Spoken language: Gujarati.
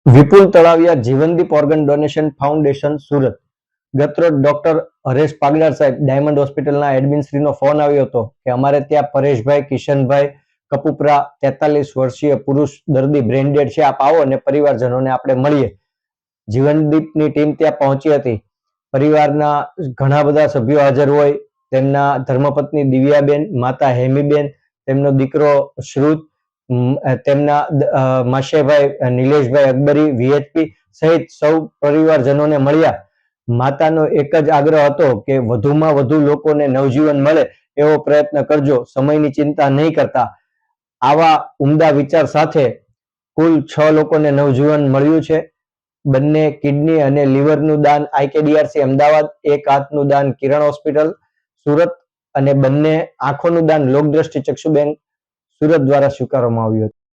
વિપુલ Talaviya Jivandeep organ donation foundation Surat. ગતરોજ ડોક્ટર હરેશ પાગડાર સાહેબ ડાયમંડ હોસ્પિટલના એડમિનશ્રીનો ફોન આવ્યો હતો કે અમારે ત્યાં પરેશભાઈ કિશનભાઈ કપુપરા 43 વર્ષીય પુરુષ દર્દી બ્રેન્ડેડ છે, આપ આવો અને પરિવારજનોને આપણે મળીએ. જીવનદીપની ટીમ ત્યાં પહોંચી હતી. પરિવારના ઘણા બધા સભ્યો હાજર હોય. તેમના ધર્મપત્ની દિવ્યાબેન, માતા હેમીબેન, તેમનો દીકરો શ્રુત, તેમના માશેભાઈ નિલેશભાઈ અકબરી વીએચપી સહિત સૌ પરિવારજનોને મળ્યા. માતાનો એક જ આગ્રહ હતો કે વધુમાં વધુ લોકોને નવજીવન મળે એવો પ્રયત્ન કરજો, સમયની ચિંતા નહીં કરતા. આવા ઉમદા વિચાર સાથે કુલ 6 લોકોને નવજીવન મળ્યું છે. બંને કિડની અને લીવરનું દાન IKDRC અમદાવાદ, એક હાથનું દાન કિરણ હોસ્પિટલ સુરત અને બંને આંખોનું દાન લોકદ્રષ્ટિ ચક્ષુ બેંક સુરત દ્વારા સ્વીકારવામાં આવ્યું હતું.